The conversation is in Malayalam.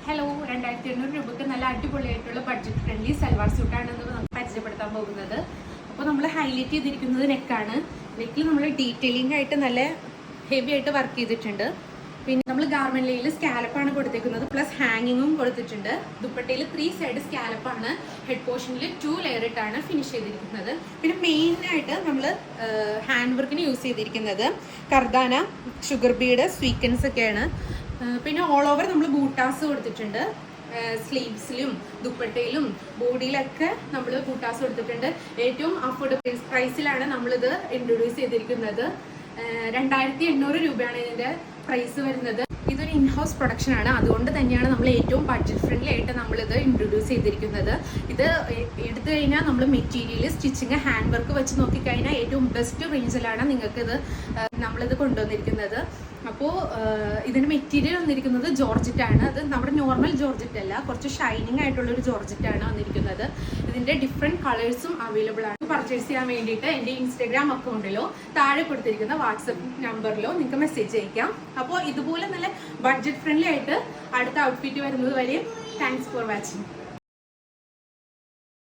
ഹലോ, 2800 രൂപയ്ക്ക് നല്ല അടിപൊളിയായിട്ടുള്ള ബഡ്ജറ്റ് ഫ്രണ്ട്ലി സൽവാർ സ്യൂട്ടാണ് നമുക്ക് പരിചയപ്പെടുത്താൻ പോകുന്നത്. അപ്പോൾ നമ്മൾ ഹൈലൈറ്റ് ചെയ്തിരിക്കുന്നത് നെക്കാണ്. നെക്കിൽ നമ്മൾ ഡീറ്റെയിലിംഗ് ആയിട്ട് നല്ല ഹെവി ആയിട്ട് വർക്ക് ചെയ്തിട്ടുണ്ട്. പിന്നെ നമ്മൾ ഗാർമെന്റിൽ സ്കാലപ്പാണ് കൊടുത്തിരിക്കുന്നത്, പ്ലസ് ഹാങ്ങിങ്ങും കൊടുത്തിട്ടുണ്ട്. ദുപ്പട്ടയിൽ 3 സൈഡ് സ്കാലപ്പാണ്, ഹെഡ് പോർഷനിൽ 2 ലെയർ ഇട്ടാണ് ഫിനിഷ് ചെയ്തിരിക്കുന്നത്. പിന്നെ മെയിനായിട്ട് നമ്മൾ ഹാൻഡ് വർക്കിന് യൂസ് ചെയ്തിരിക്കുന്നത് കർദാന, ഷുഗർ ബീഡ്, സ്വീക്കൻസ് ഒക്കെയാണ്. പിന്നെ ഓൾ ഓവർ നമ്മൾ ബൂട്ടാസ് കൊടുത്തിട്ടുണ്ട്. സ്ലീവ്സിലും ദുപ്പട്ടയിലും ബോഡിയിലൊക്കെ നമ്മൾ ബൂട്ടാസ് കൊടുത്തിട്ടുണ്ട്. ഏറ്റവും അഫോർഡബിൾ പ്രൈസിലാണ് നമ്മളിത് ഇൻട്രൊഡ്യൂസ് ചെയ്തിരിക്കുന്നത്. 2800 രൂപയാണ് ഇതിൻ്റെ പ്രൈസ് വരുന്നത്. ഇതൊരു ഇൻഹൗസ് പ്രൊഡക്ഷൻ ആണ്, അതുകൊണ്ട് തന്നെയാണ് നമ്മൾ ഏറ്റവും ബഡ്ജറ്റ് ഫ്രണ്ട്ലി ആയിട്ട് നമ്മളിത് ഇൻട്രൊഡ്യൂസ് ചെയ്തിരിക്കുന്നത്. ഇത് എടുത്തു കഴിഞ്ഞാൽ നമ്മൾ മെറ്റീരിയൽ, സ്റ്റിച്ചിങ്, ഹാൻഡ് വർക്ക് വെച്ച് നോക്കിക്കഴിഞ്ഞാൽ ഏറ്റവും ബെസ്റ്റ് റേഞ്ചിലാണ് നിങ്ങൾക്കിത് നമ്മളിത് കൊണ്ടുവന്നിരിക്കുന്നത്. അപ്പോൾ ഇതിൻ്റെ മെറ്റീരിയൽ വന്നിരിക്കുന്നത് ജോർജറ്റ് ആണ്. അത് നമ്മുടെ നോർമൽ ജോർജറ്റ് അല്ല, കുറച്ച് ഷൈനിങ് ആയിട്ടുള്ളൊരു ജോർജറ്റ് ആണ് വന്നിരിക്കുന്നത്. ഇതിൻ്റെ ഡിഫറെൻറ്റ് കളേഴ്സും അവൈലബിൾ ആണ്. പർച്ചേസ് ചെയ്യാൻ വേണ്ടിയിട്ട് എൻ്റെ ഇൻസ്റ്റാഗ്രാം അക്കൗണ്ടിലോ താഴെ കൊടുത്തിരിക്കുന്ന വാട്സപ്പ് നമ്പറിലോ നിങ്ങൾക്ക് മെസ്സേജ് അയക്കാം. അപ്പോൾ ഇതുപോലെ നല്ല ബഡ്ജറ്റ് ഫ്രണ്ട്ലി ആയിട്ട് അടുത്ത ഔട്ട്ഫിറ്റ് വരുന്നത് വരെ താങ്ക്സ് ഫോർ വാച്ചിങ്.